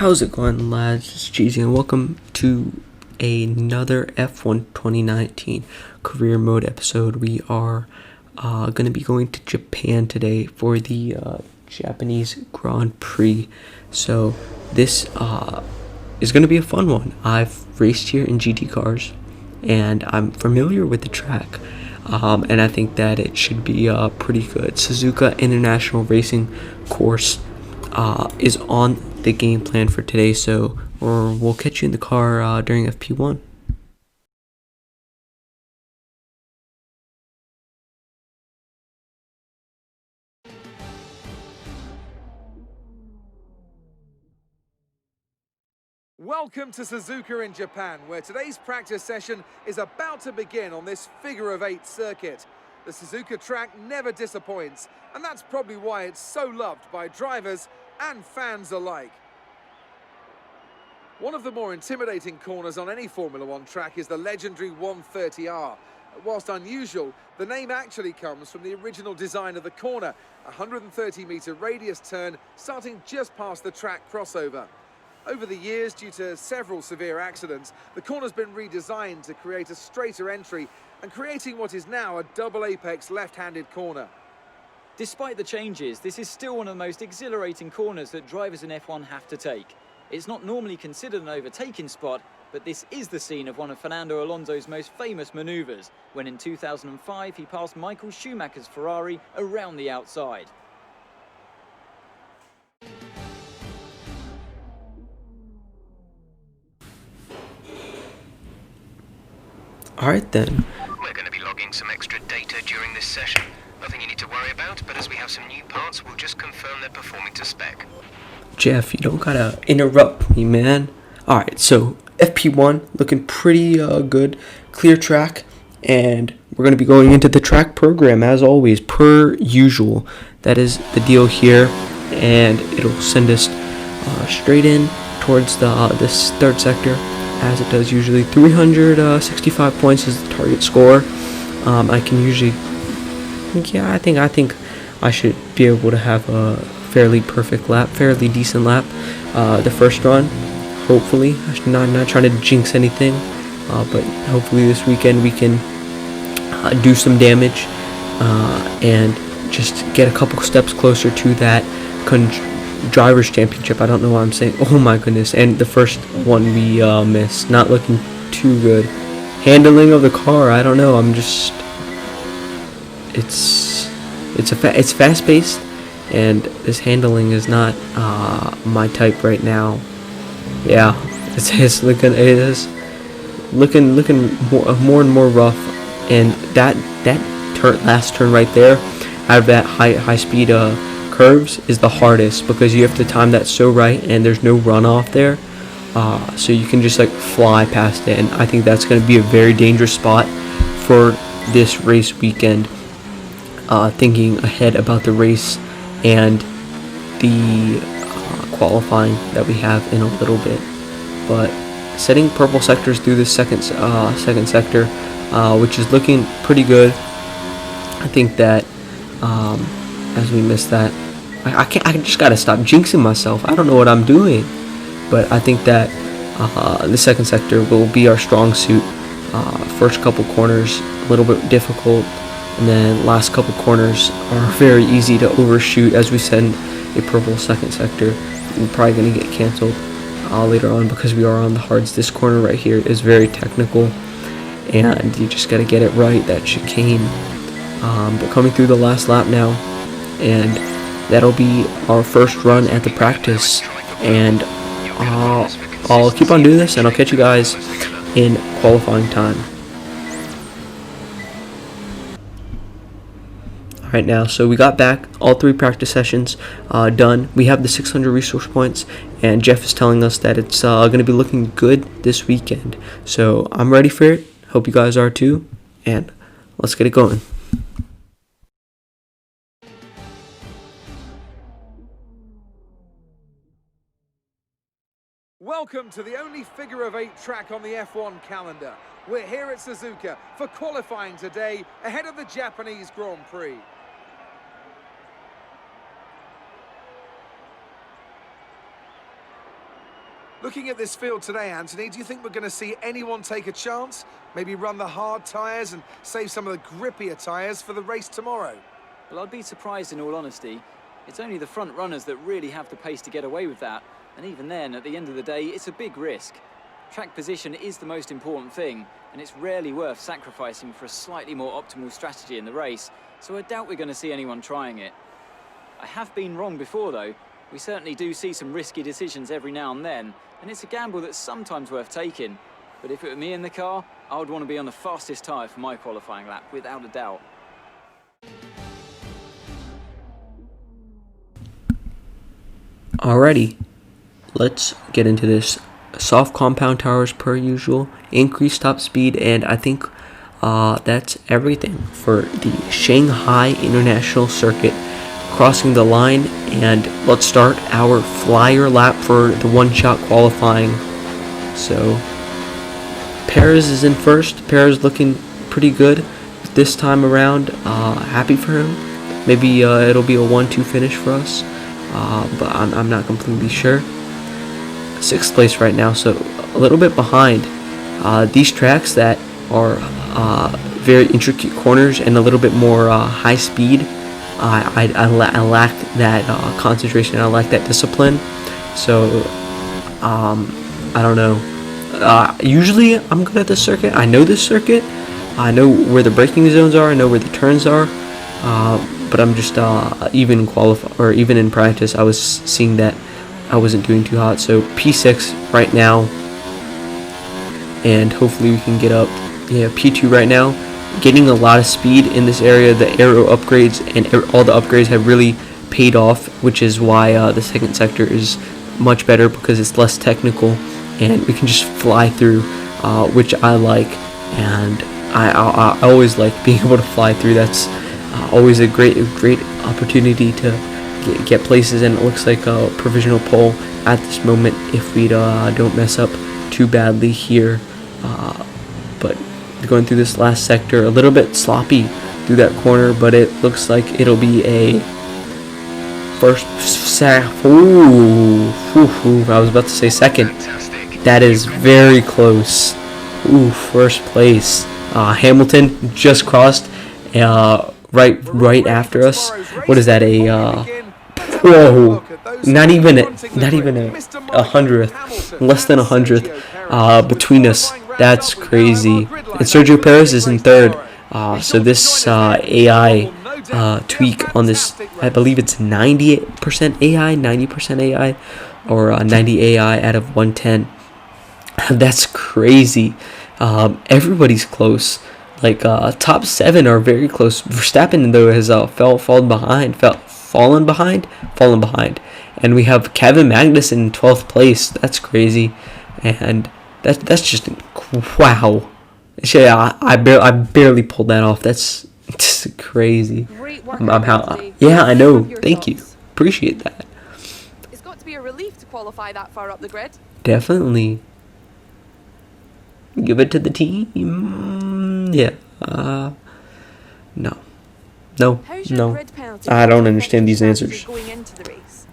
How's it going, lads? It's Cheesy, and welcome to another F1 2019 career mode episode. We are going to be going to Japan today for the Japanese Grand Prix. So this is going to be a fun one. I've raced here in GT cars, and I'm familiar with the track. And I think that it should be pretty good. Suzuka International Racing Course is on the game plan for today, so we'll catch you in the car during FP1. Welcome to Suzuka in Japan, where today's practice session is about to begin on this figure-of-8 circuit. The Suzuka track never disappoints, and that's probably why it's so loved by drivers and fans alike. One of the more intimidating corners on any Formula One track is the legendary 130R. Whilst unusual, the name actually comes from the original design of the corner, a 130-metre radius turn starting just past the track crossover. Over the years, due to several severe accidents, the corner's been redesigned to create a straighter entry and creating what is now a double apex left-handed corner. Despite the changes, this is still one of the most exhilarating corners that drivers in F1 have to take. It's not normally considered an overtaking spot, but this is the scene of one of Fernando Alonso's most famous manoeuvres, when in 2005 he passed Michael Schumacher's Ferrari around the outside. Alright then. We're going to be logging some extra data during this session. Nothing you need to worry about, but as we have some new parts, we'll just confirm they're performing to spec. Jeff, you don't gotta interrupt me, man. Alright, so FP1 looking pretty good. Clear track, and we're going to be going into the track program as always, per usual. That is the deal here, and it'll send us straight in towards this third sector, as it does usually. 365 points is the target score. I can usually, I think I should be able to have a fairly perfect lap, fairly decent lap. The first run, hopefully. I'm not trying to jinx anything, but hopefully this weekend we can do some damage and just get a couple steps closer to that Drivers' Championship. I don't know what I'm saying. Oh my goodness. And the first one we missed. Not looking too good. Handling of the car, I don't know. I'm just... It's fast-paced, and this handling is not my type right now. Yeah, it's looking more and more rough, and that last turn right there, out of that high speed curves, is the hardest, because you have to time that so right, and there's no runoff there, so you can just like fly past it, and I think that's going to be a very dangerous spot for this race weekend. Thinking ahead about the race and the qualifying that we have in a little bit, but setting purple sectors through this second sector, which is looking pretty good. I think that as we miss that, I just gotta stop jinxing myself. I don't know what I'm doing, but I think that the second sector will be our strong suit. First couple corners a little bit difficult, and then last couple corners are very easy to overshoot. As we send a purple second sector, we're probably going to get canceled later on, because we are on the hards. This corner right here is very technical, and you just got to get it right, that chicane. But coming through the last lap now, and that'll be our first run at the practice, and I'll keep on doing this, and I'll catch you guys in qualifying time. Right now, so we got back all 3 practice sessions done. We have the 600 resource points, and Jeff is telling us that it's going to be looking good this weekend. So I'm ready for it. Hope you guys are too, and let's get it going. Welcome to the only figure-of-8 track on the F1 calendar. We're here at Suzuka for qualifying today ahead of the Japanese Grand Prix. Looking at this field today, Anthony, do you think we're going to see anyone take a chance? Maybe run the hard tyres and save some of the grippier tyres for the race tomorrow? Well, I'd be surprised in all honesty. It's only the front runners that really have the pace to get away with that. And even then, at the end of the day, it's a big risk. Track position is the most important thing, and it's rarely worth sacrificing for a slightly more optimal strategy in the race, so I doubt we're going to see anyone trying it. I have been wrong before though. We certainly do see some risky decisions every now and then, and it's a gamble that's sometimes worth taking. But if it were me in the car, I would want to be on the fastest tyre for my qualifying lap, without a doubt. Alrighty, let's get into this. Soft compound tires per usual, increased top speed, and I think that's everything for the Shanghai International Circuit. Crossing the line, and let's start our flyer lap for the one-shot qualifying. So Perez is in first. Perez looking pretty good this time around. Happy for him. Maybe it'll be a 1-2 finish for us, but I'm not completely sure. 6th place right now, so a little bit behind. These tracks that are very intricate corners and a little bit more high speed, I lack that concentration. I lack that discipline. So I don't know. Usually I'm good at this circuit. I know this circuit. I know where the braking zones are. I know where the turns are. But I'm just even in practice, I was seeing that I wasn't doing too hot. So P6 right now, and hopefully we can get up. Yeah, P2 right now. Getting a lot of speed in this area. The aero upgrades and all the upgrades have really paid off, which is why the second sector is much better, because it's less technical and we can just fly through, which I like. And I always like being able to fly through. That's always a great opportunity to get places, and it looks like a provisional pole at this moment if we don't mess up too badly here. But going through this last sector, a little bit sloppy through that corner, but it looks like it'll be a first I was about to say second. Fantastic. That is very close. First place. Hamilton just crossed right after us. What is that, whoa, not even a hundredth, less than a hundredth between us. That's crazy. And Sergio Perez is in third. So this AI tweak on this, I believe it's 98% AI, 90% AI, or 90 AI out of 110. That's crazy. Everybody's close. Like top 7 are very close. Verstappen though has fallen behind, and we have Kevin Magnussen in 12th place. That's crazy, and that's just wow. Yeah, I barely pulled that off. That's crazy. Great work, yeah, I know. Thank you. Appreciate that. It's got to be a relief to qualify that far up the grid. Definitely. Give it to the team. Yeah. No. How's your grid penalty I don't understand these answers. going into the race?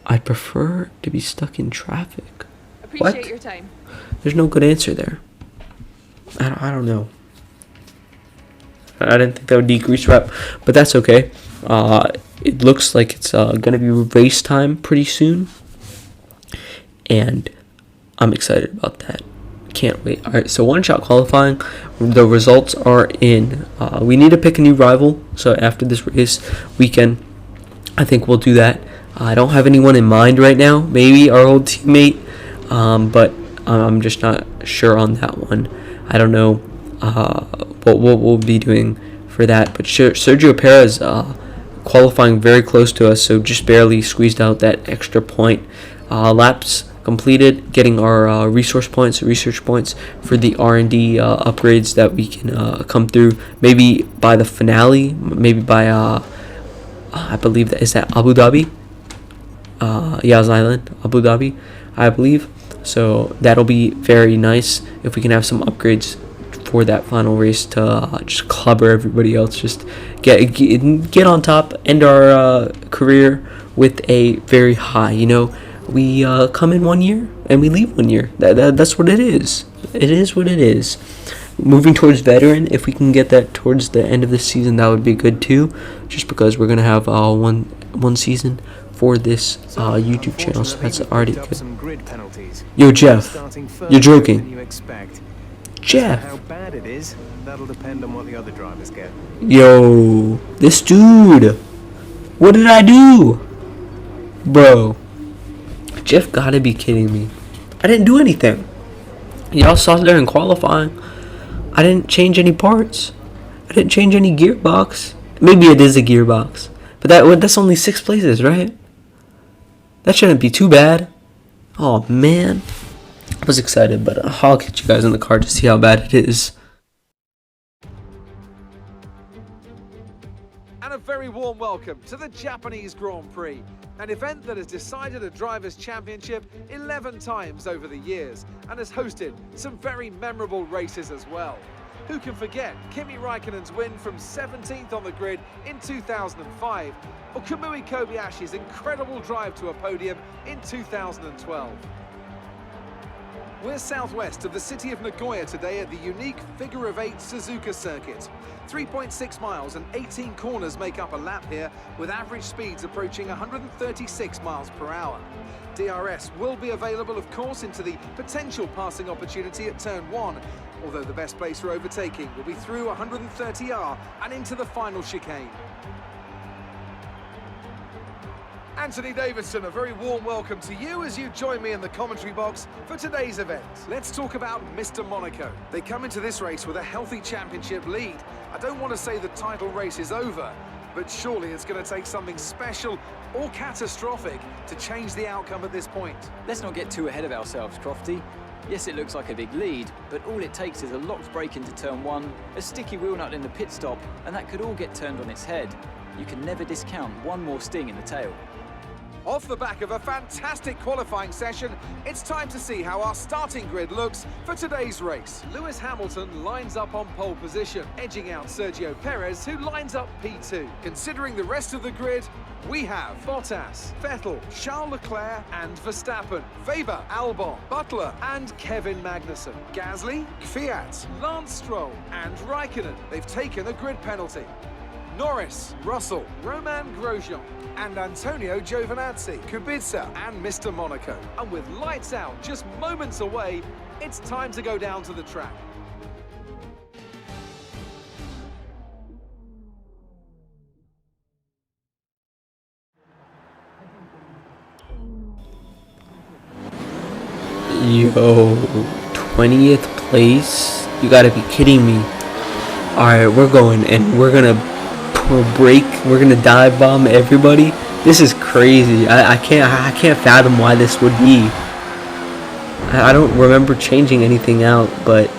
I'd prefer to be stuck in traffic. Appreciate What? your time. There's no good answer there. I don't know. I didn't think that would decrease rep, but that's okay. It looks like it's gonna be race time pretty soon, and I'm excited about that. Can't wait. All right, so one-shot qualifying. The results are in. We need to pick a new rival. So after this race weekend, I think we'll do that. I don't have anyone in mind right now. Maybe our old teammate, but I'm just not sure on that one. I don't know what we'll be doing for that. But Sergio Perez qualifying very close to us, so just barely squeezed out that extra point. Laps completed, getting our research points for the R&D upgrades that we can come through. Maybe by the finale, maybe by I believe that Abu Dhabi. Yas Island, Abu Dhabi, I believe. So that'll be very nice if we can have some upgrades for that final race to just clobber everybody else. Just get on top, end our career with a very high. You know, we come in 1 year and we leave 1 year. That's what it is. It is what it is. Moving towards veteran, if we can get that towards the end of the season, that would be good too. Just because we're gonna have one season for this YouTube channel, so that's already good. Yo, Jeff, you're joking. Jeff. How bad it is, that'll depend on what the other drivers get. Yo, this dude. What did I do? Bro. Jeff gotta be kidding me. I didn't do anything. Y'all saw there in qualifying. I didn't change any parts. I didn't change any gearbox. Maybe it is a gearbox. But that's only 6 places, right? That shouldn't be too bad. Oh, man. I was excited, but I'll get you guys in the car to see how bad it is. And a very warm welcome to the Japanese Grand Prix, an event that has decided a Drivers' Championship 11 times over the years and has hosted some very memorable races as well. Who can forget Kimi Raikkonen's win from 17th on the grid in 2005, or Kamui Kobayashi's incredible drive to a podium in 2012. We're southwest of the city of Nagoya today at the unique figure-of-8 Suzuka circuit. 3.6 miles and 18 corners make up a lap here, with average speeds approaching 136 miles per hour. DRS will be available, of course, into the potential passing opportunity at turn 1, although the best place for overtaking will be through 130R and into the final chicane. Anthony Davidson, a very warm welcome to you as you join me in the commentary box for today's event. Let's talk about Mr. Monaco. They come into this race with a healthy championship lead. I don't want to say the title race is over, but surely it's going to take something special or catastrophic to change the outcome at this point. Let's not get too ahead of ourselves, Crofty. Yes, it looks like a big lead, but all it takes is a locked brake into turn 1, a sticky wheel nut in the pit stop, and that could all get turned on its head. You can never discount one more sting in the tail. Off the back of a fantastic qualifying session, it's time to see how our starting grid looks for today's race. Lewis Hamilton lines up on pole position, edging out Sergio Perez, who lines up P2. Considering the rest of the grid, we have Bottas, Vettel, Charles Leclerc and Verstappen, Weber, Albon, Butler and Kevin Magnussen, Gasly, Kvyat, Lance Stroll and Raikkonen. They've taken a grid penalty. Norris, Russell, Romain Grosjean and Antonio Giovinazzi, Kubica and Mr. Monaco. And with lights out just moments away, it's time to go down to the track. Yo, 20th place? You gotta be kidding me. Alright, we're going and we're gonna break, we're gonna dive bomb everybody. This is crazy. I can't fathom why this would be. I don't remember changing anything out, but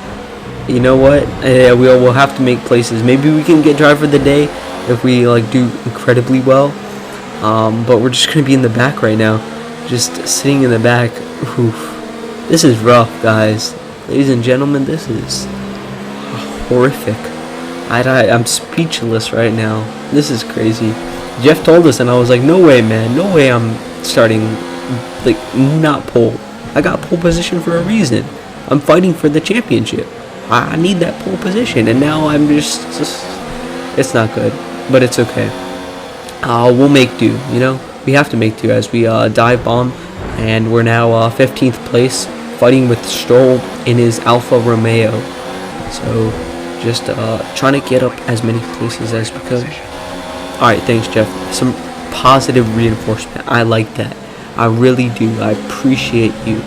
you know what? We'll have to make places. Maybe we can get driver of the day if we like do incredibly well. But we're just gonna be in the back right now, just sitting in the back. Oof. This is rough, guys. Ladies and gentlemen, this is horrific. I'm speechless right now. This is crazy. Jeff told us and I was like, no way, man. No way I'm starting, like, not pole. I got pole position for a reason. I'm fighting for the championship. I need that pole position. And now I'm just it's not good. But it's okay. We'll make do, you know? We have to make do as we dive bomb. And we're now 15th place, fighting with Stroll in his Alfa Romeo. So, just trying to get up as many places as we could. Alright, thanks, Jeff. Some positive reinforcement. I like that. I really do. I appreciate you.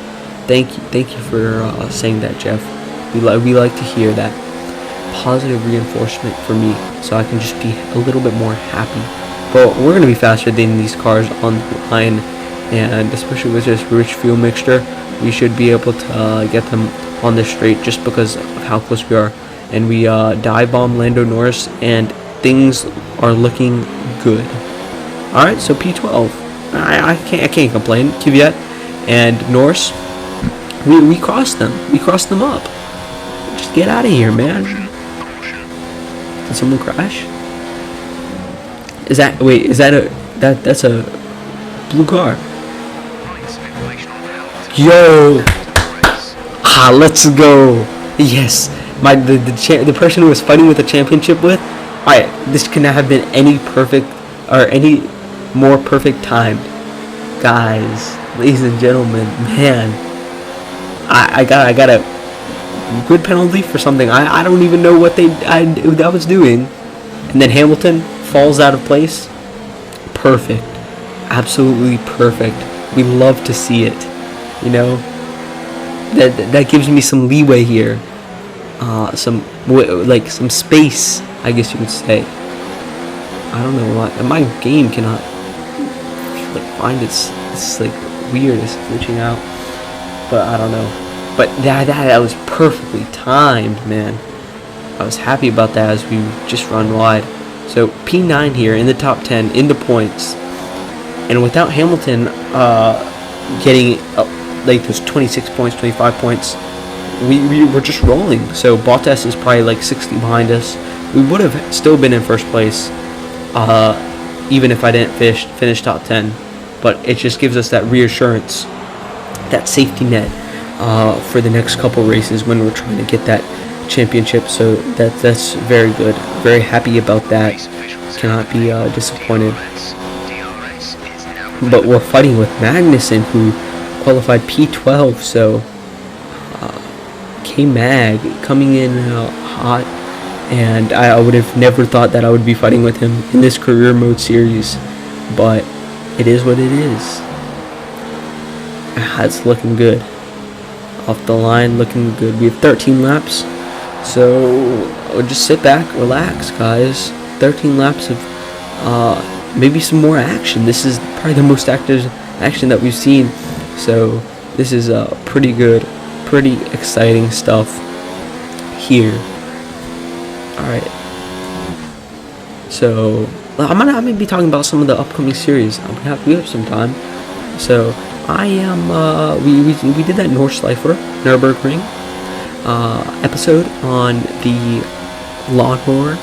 Thank you for saying that, Jeff. We like to hear that. Positive reinforcement for me, so I can just be a little bit more happy. But we're going to be faster than these cars on the line. And especially with this rich fuel mixture, we should be able to get them on the straight just because of how close we are. And we dive bomb Lando Norris, and things are looking good. All right, so P12. I can't complain. Kvyat and Norris, we crossed them. We crossed them up. Just get out of here, man. Did someone crash? That's a blue car. Running some information on Hamilton. Yo, Race. let's go. Yes, the person who was fighting with the championship with. Alright, this could not have been any perfect or any more perfect timed. Guys, ladies and gentlemen, man, I got a good penalty for something I don't even know what I was doing, and then Hamilton falls out of place. Perfect, absolutely perfect. We love to see it, you know. That gives me some leeway here, some space, I guess you would say. I don't know why my game cannot find it's like weird, it's glitching out, but I don't know. But that was perfectly timed, man. I was happy about that as we just run wide. So P9 here in the top 10 in the points, and without Hamilton getting like those 26 points, 25 points, we were just rolling. So Bottas is probably like 60 behind us. We would have still been in first place, even if I didn't finish top 10. But it just gives us that reassurance, that safety net for the next couple races when we're trying to get that championship. So that's very good. Very happy about that. Cannot be disappointed. But we're fighting with Magnussen, who qualified P12. So K-Mag coming in hot, and I would have never thought that I would be fighting with him in this career mode series, but it is what it is. It's looking good. Off the line, looking good. We have 13 laps, so we'll just sit back, relax, guys. 13 laps of maybe some more action. This is probably the most active action that we've seen, so this is pretty good, pretty exciting stuff here. Alright, so I'm gonna be talking about some of the upcoming series. We have some time, so I am we did that Nürburgring episode on the lawnmower,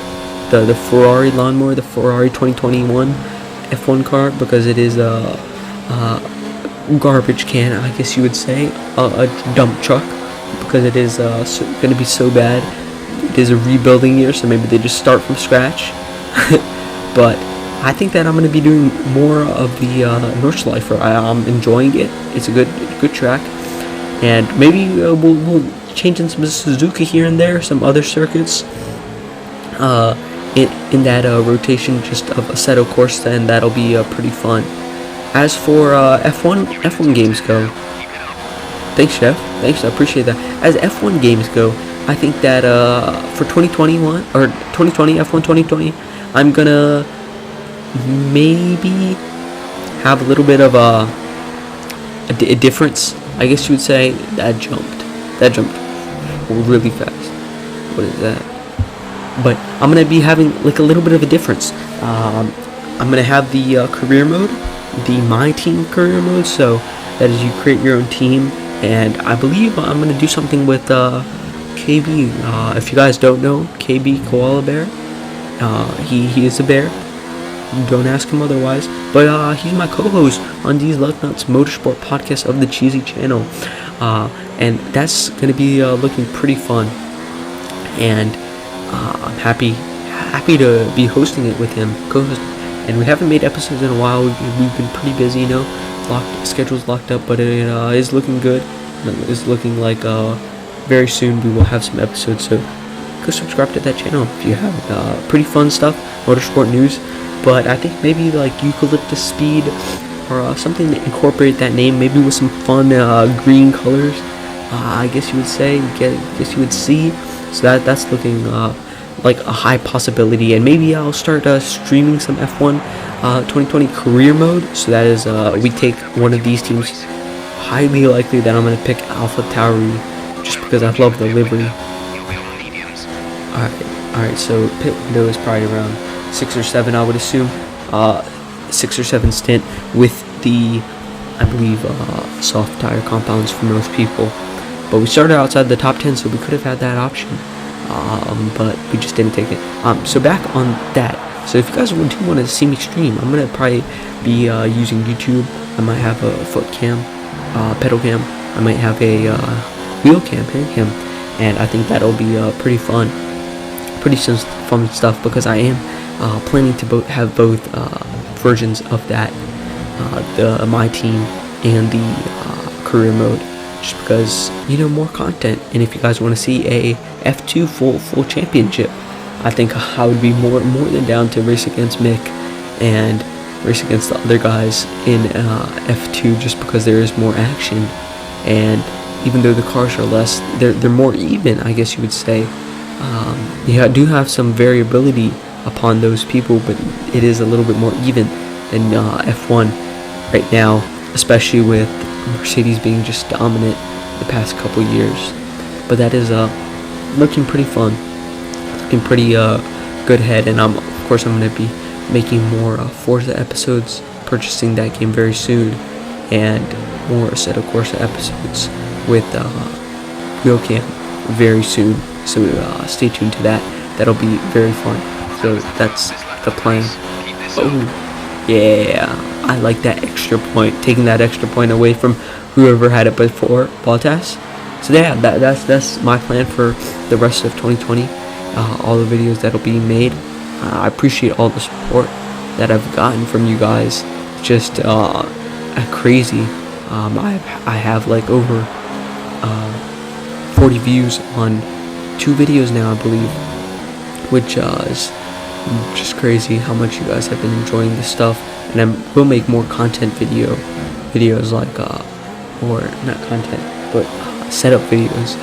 the Ferrari lawnmower, the Ferrari 2021 F1 car, because it is a garbage can, I guess you would say, a dump truck, because it is going to be so bad. It is a rebuilding year, so maybe they just start from scratch. But I think that I'm going to be doing more of the Nordschleifer. I'm enjoying it. It's a good track, and maybe we'll change in some Suzuka here and there, some other circuits in that rotation, just of Assetto Corsa, and that'll be pretty fun. As for F1 games go, thanks, Chef. Thanks, I appreciate that. As F1 games go, I think that for 2021 or 2020 F1 2020, I'm gonna maybe have a little bit of a difference, I guess you would say. That jumped really fast. What is that? But I'm gonna be having like a little bit of a difference. I'm gonna have the career mode, the My Team career mode. So that is, you create your own team, and I believe I'm gonna do something with KB. If you guys don't know, KB Koala Bear, he is a bear. Don't ask him otherwise. But he's my co-host on these Lucknuts Motorsport podcast of the Cheesy Channel, and that's gonna be looking pretty fun. And I'm happy to be hosting it with him, co-hosting. And we haven't made episodes in a while. We've been pretty busy, you know. Schedule's locked up, but it is looking good. It's looking like very soon we will have some episodes. So go subscribe to that channel if you haven't. Pretty fun stuff, motorsport news. But I think maybe like Eucalyptus Speed or something to incorporate that name, maybe with some fun green colors. I guess you would say. Guess you would see. So that's looking like a high possibility, and maybe I'll start streaming some F1 2020 career mode. So that is, we take one of these teams. Highly likely that I'm going to pick Alpha Tauri, just because I love the livery. Alright, so pit window is probably around 6 or 7, I would assume. 6 or 7 stint with the, I believe, soft tire compounds for most people. But we started outside the top 10, so we could have had that option. But we just didn't take it. So back on that, So if you guys do want to see me stream, I'm gonna probably be using YouTube. I might have a foot cam, pedal cam. I might have a wheel cam, hand cam, and I think that'll be pretty fun, fun stuff, because I am planning to have both versions of that, the my team and the career mode, just because, you know, more content. And if you guys want to see a F2 full championship, I think I would be more than down to race against Mick and race against the other guys in F2, just because there is more action, and even though the cars are less, they're more even, I guess you would say. You do have some variability upon those people, but it is a little bit more even than F1 right now, especially with Mercedes being just dominant the past couple years. But that is looking pretty fun, looking pretty good ahead, and of course I'm going to be making more Forza episodes, purchasing that game very soon, and more Assetto Corsa episodes with Wheelcam very soon. So stay tuned to that. That'll be very fun. So that's the plan. Oh yeah, I like that extra point, taking that extra point away from whoever had it before, Bottas. So yeah, that's my plan for the rest of 2020. All the videos that'll be made. I appreciate all the support that I've gotten from you guys. Just crazy. I have like over 40 views on 2 videos now, I believe, which is just crazy how much you guys have been enjoying this stuff. And I will make more content videos like or not content, but setup videos,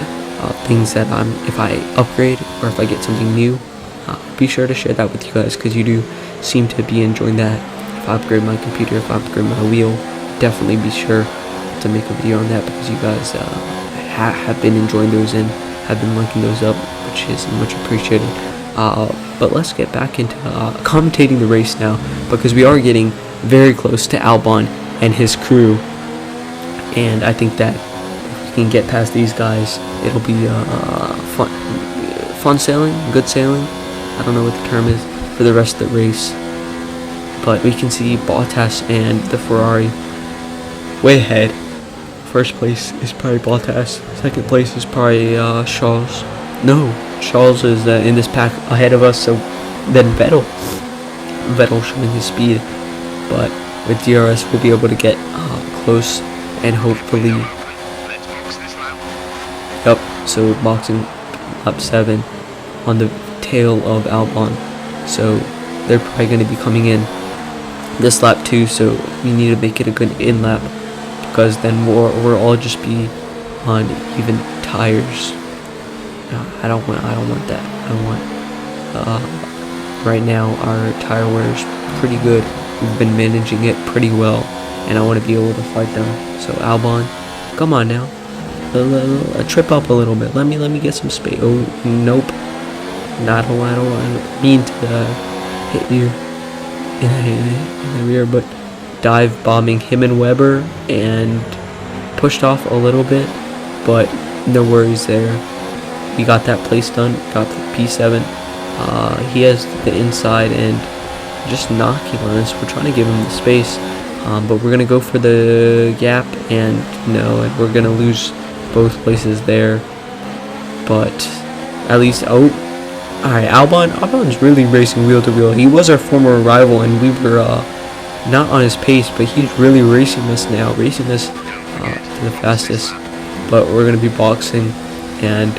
things that if I upgrade or if I get something new, be sure to share that with you guys, because you do seem to be enjoying that. If I upgrade my computer, if I upgrade my wheel, definitely be sure to make a video on that, because you guys have been enjoying those and have been liking those up, which is much appreciated. But let's get back into commentating the race now, because we are getting very close to Albon and his crew, and I think that if we can get past these guys, it'll be fun sailing, good sailing, I don't know what the term is, for the rest of the race. But we can see Bottas and the Ferrari way ahead. First place is probably Bottas. Second place is probably Charles. No, Charles is in this pack ahead of us. So then Vettel showing his speed, but with DRS we'll be able to get close and hopefully. Yep. So boxing lap 7 on the tail of Albon. So they're probably going to be coming in this lap too. So we need to make it a good in lap, because then we'll all just be on even tires. I don't want that. I want right now our tire wear is pretty good. We've been managing it pretty well, and I want to be able to fight them. So Albon, come on now, trip up a little bit. Let me get some space. Oh nope, I don't mean to hit you in the rear, but dive bombing him and Weber and pushed off a little bit, but no worries there. We got that place done, got the P7. He has the inside and just knocking on us. We're trying to give him the space, but we're going to go for the gap, and no, and we're going to lose both places there. But at least, alright, Albon's really racing wheel to wheel. He was our former rival, and we were not on his pace, but he's really racing us now, to the fastest. But we're going to be boxing, and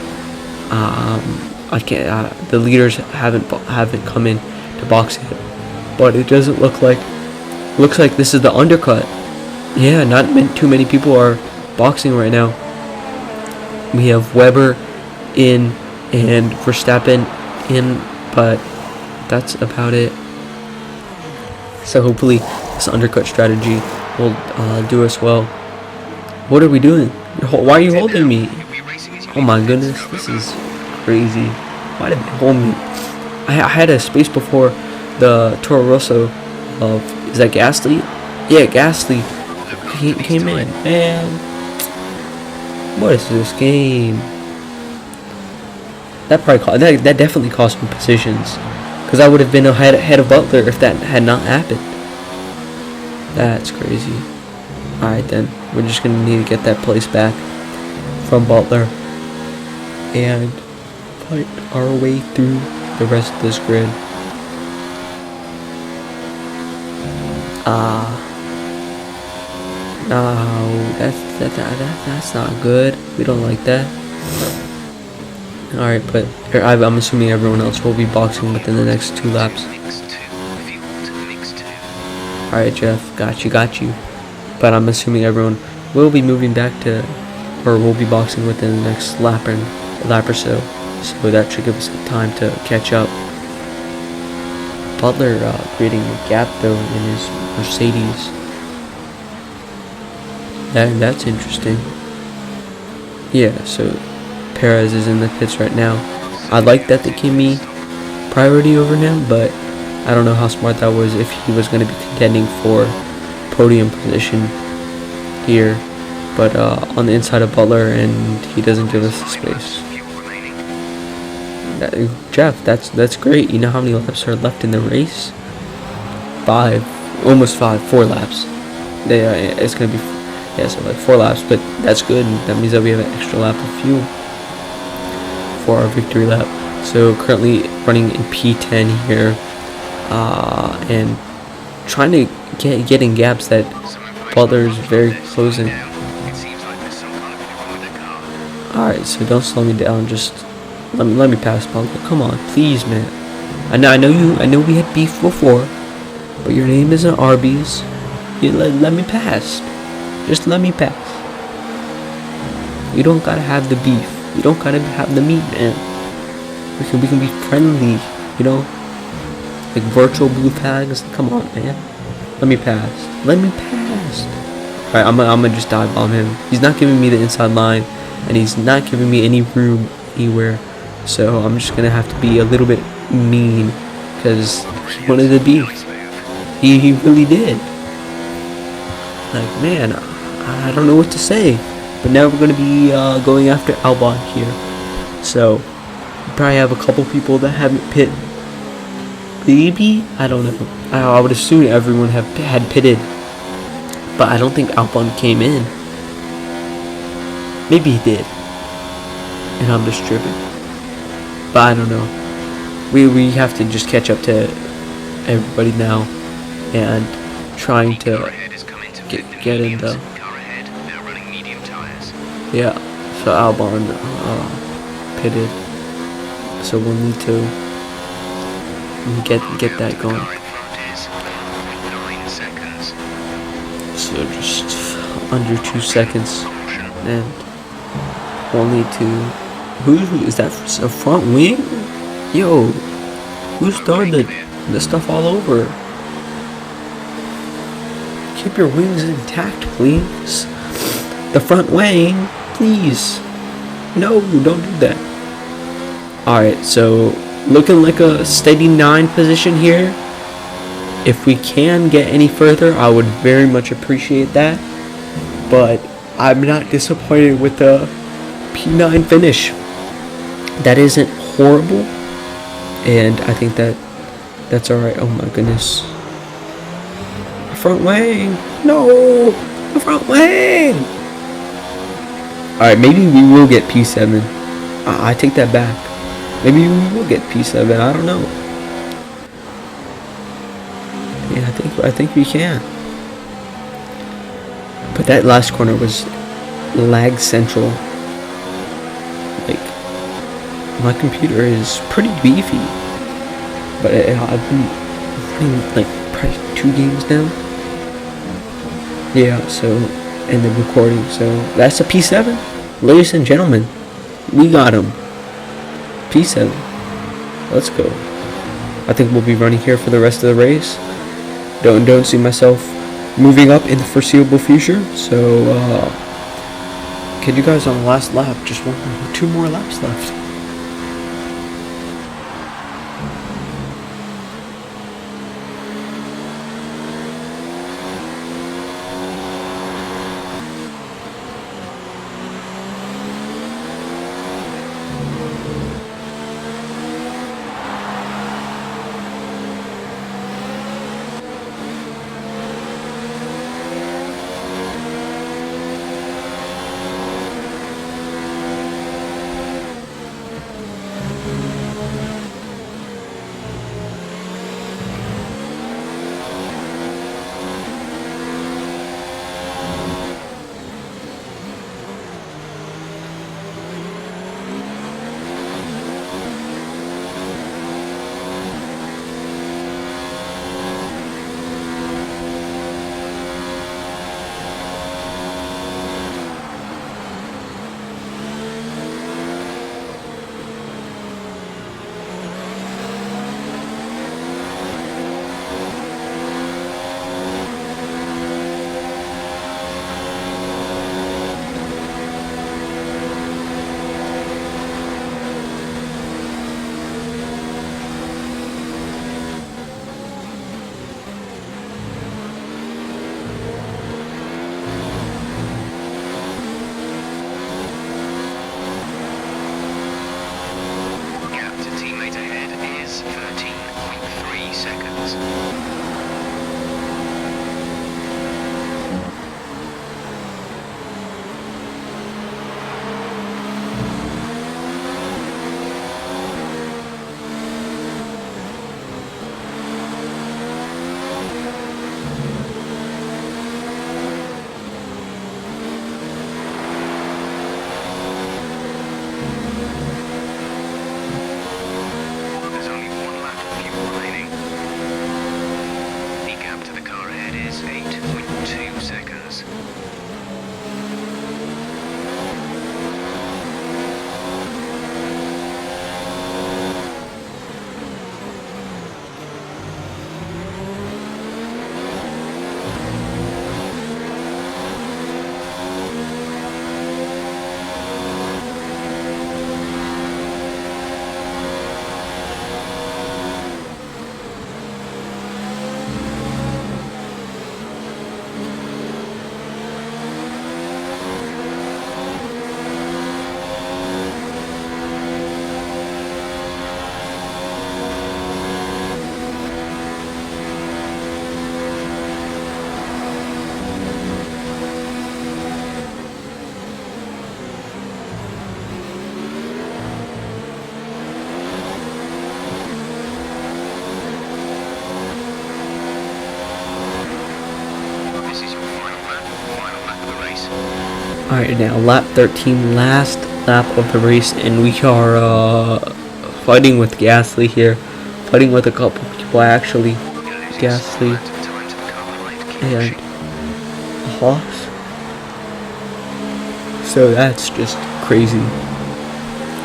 I can't. The leaders haven't come in to box yet, but it doesn't look like. Looks like this is the undercut. Yeah, not too many people are boxing right now. We have Weber in and Verstappen in, but that's about it. So hopefully this undercut strategy will do us well. What are we doing? Why are you holding me? Oh my goodness, this is crazy. Why did they hold me? I had a space before the Toro Rosso of, is that Gasly? Yeah, Gasly. He came in. Man, what is this game? That probably that definitely cost me positions, because I would have been ahead of Butler if that had not happened. That's crazy. Alright then, we're just going to need to get that place back from Butler and fight our way through the rest of this grid. No, that's not good. We don't like that. Alright, but I'm assuming everyone else will be boxing within the next 2 laps. Mix 2, fueled, mix 2. Alright, Jeff, got you. But I'm assuming everyone will be moving back to, or will be boxing within the next lap or so. So that should give us time to catch up. Butler creating a gap though in his Mercedes. That's interesting. Yeah, so Perez is in the pits right now. I like that they gave me priority over him, but I don't know how smart that was if he was going to be contending for podium position here. But on the inside of Butler, and he doesn't give us the space. Jeff, that's great. You know how many laps are left in the race? 5, almost 5, 4 laps. It's going to be, yeah, so like 4 laps, but that's good. That means that we have an extra lap of fuel for our victory lap. So currently running in P10 here, and trying to get in gaps that Butler's very close in. Alright, so don't slow me down, just let me pass Butler. Come on, please, man. I know we had beef before, but your name isn't Arby's. Let me pass. Just let me pass. You don't gotta have the beef. You don't gotta have the meat, man. We can be friendly, you know? Like virtual blue flags. Come on, man. Let me pass. Let me pass. Alright, I'm gonna just dive bomb him. He's not giving me the inside line, and he's not giving me any room anywhere. So I'm just gonna have to be a little bit mean, because he wanted the beef. He really did. Like, man, I don't know what to say. But now we're gonna be going after Albon here. So we probably have a couple people that haven't pit. Maybe, I don't know. I would assume everyone had pitted, but I don't think Albon came in. Maybe he did, and I'm just tripping. But I don't know. We have to just catch up to everybody now, and trying to get in the. Yeah, so Albon pitted, so we'll need to get that going. So just under 2 seconds, and we'll need to. Who is that? A front wing? Yo, who started this stuff all over? Keep your wings intact, please. The front wing, please. No, don't do that. Alright, so looking like a steady 9 position here. If we can get any further, I would very much appreciate that. But I'm not disappointed with the P9 finish. That isn't horrible, and I think that's alright. Oh my goodness. The front wing! No! The front wing! Alright, maybe we will get P7. I take that back. Maybe we will get P7. I don't know. Yeah, I think we can. But that last corner was lag central. Like, my computer is pretty beefy. But I've been playing like probably 2 games now. Yeah, so, and then recording. So that's a P7. Ladies and gentlemen, we got him. P7. Let's go. I think we'll be running here for the rest of the race. Don't see myself moving up in the foreseeable future. So, catch you guys on the last lap. Just 2 more laps left. Alright, now lap 13, last lap of the race, and we are fighting with Gasly here. Fighting with a couple people actually. Gasly and Haas. So that's just crazy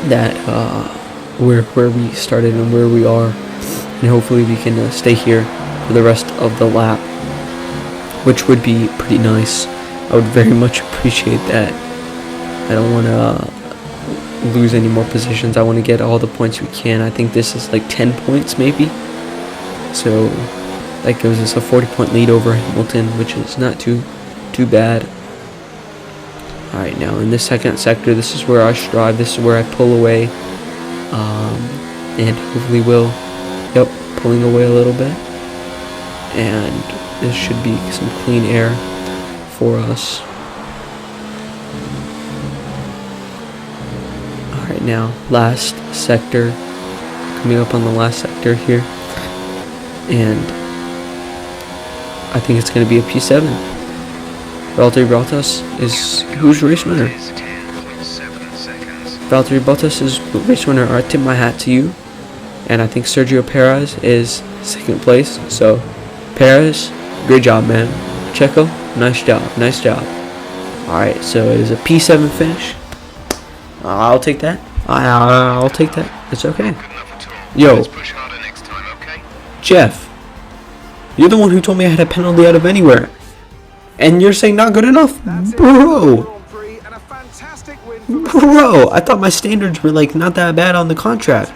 that we're where we started and where we are, and hopefully we can stay here for the rest of the lap, which would be pretty nice. I would very much appreciate that. I don't want to lose any more positions. I want to get all the points we can. I think this is like 10 points maybe. So that gives us a 40-point lead over Hamilton, which is not too bad. Alright, now in the second sector, this is where I strive. This is where I pull away. And hopefully will. Yep, pulling away a little bit. And this should be some clean air for us. Alright, now last sector, coming up on the last sector here, and I think it's going to be a P7. Valtteri Bottas is who's race winner? Valtteri Bottas is race winner. I tip my hat to you, and I think Sergio Perez is second place. So Perez, great job, man. Checo, nice job. Alright, so it is a P7 finish. I'll take that. I'll take that. It's okay. Yo, Jeff, you're the one who told me I had a penalty out of anywhere, and you're saying not good enough? Bro, I thought my standards were like not that bad on the contract.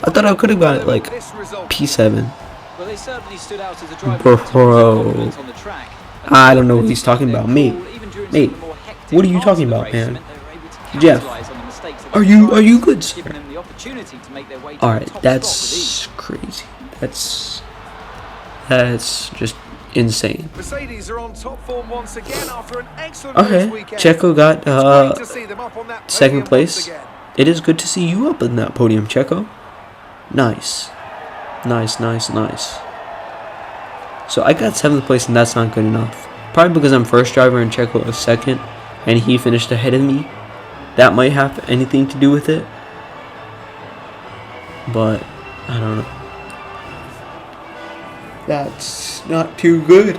I thought I could have got it like P7. Well, they certainly stood out as a driver Bro, I don't know what he's talking about. Mate, what are you talking about, man? Jeff, are you good, sir? Alright, that's crazy. That's just insane. Mercedes are on top form once again after an excellent Okay, weekend. Checo got Great to see them up on that second podium place. once again. It is good to see you up in that podium, Checo. Nice. So I got 7th place, and that's not good enough. Probably because I'm first driver and Checo was second, and he finished ahead of me. That might have anything to do with it, but I don't know. That's not too good.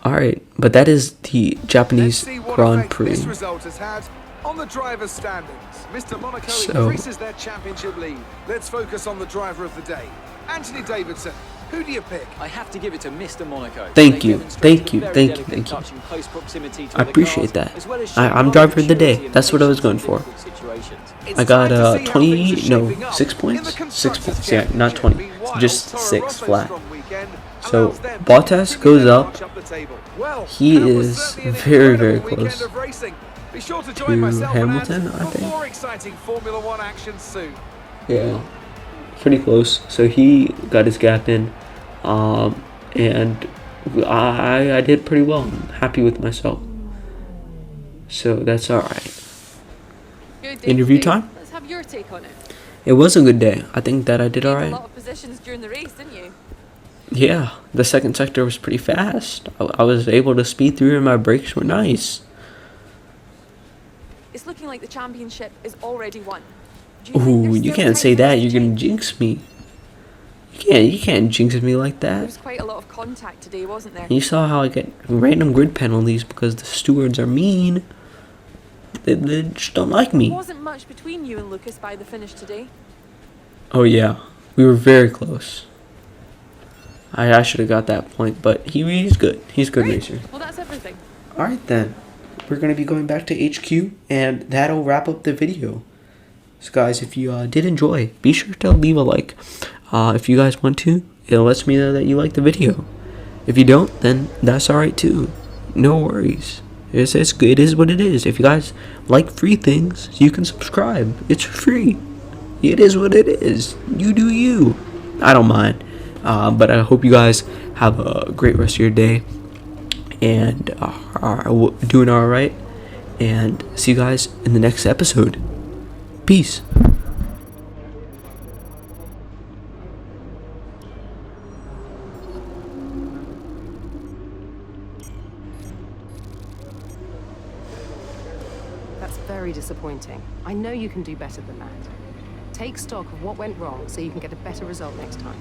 Alright, but that is the Let's Japanese see what Grand effect Prix. this result has had on the drivers' standings. Mr. Monaco So- increases their championship lead. Let's focus on the driver of the day, Anthony Davidson. Who do you pick? I have to give it to Mr. Monaco. Thank They you, demonstrated thank you, a very thank you, delicate thank you. touch in close proximity to I the appreciate cars, that. as well as I'm showing driver of the maturity day. in That's what I was facing going for. difficult situations. It's I got time to see how 20, things are no, shaping up 6 in points? the 6 Constructors' points, yeah, not Championship. 20. Meanwhile, Just Toro 6 Rosso's flat. strong weekend So, allows them Bottas to goes really up. march the table. Well, He that was is certainly an very, incredible very weekend close of racing. Be sure to join to myself and Ant Hamilton, I for think. more exciting Formula One action soon. Yeah, pretty close. So he got his gap in, and I did pretty well. I'm happy with myself. So that's alright. Good day Interview today. time? Let's have your take on it. It was a good day. I think that I did Gained a alright. lot of positions during the race, didn't you? Yeah, the second sector was pretty fast. I was able to speed through, and my brakes were nice. It's looking like the championship is already won. Do you think Ooh, there's you still can't time say for that. this to You're gonna change? jinx me. You can't jinx me like There that. was quite a lot of contact today, wasn't there? You saw how I get random grid penalties because the stewards are mean. They just don't like There me. wasn't much between you and Lucas by the finish today. Oh yeah, we were very close. I should have got that point, but he's good. He's a good Great. racer. Well, that's everything. Alright then, we're going to be going back to HQ, and that'll wrap up the video. So guys, if you did enjoy, be sure to leave a like. If you guys want to, it lets me know that you like the video. If you don't, then that's alright too. No worries. It's good. It is what it is. If you guys like free things, you can subscribe. It's free. It is what it is. You do you. I don't mind. But I hope you guys have a great rest of your day and are doing alright. And see you guys in the next episode. Peace. very disappointing. I know you can do better than that. Take stock of what went wrong so you can get a better result next time.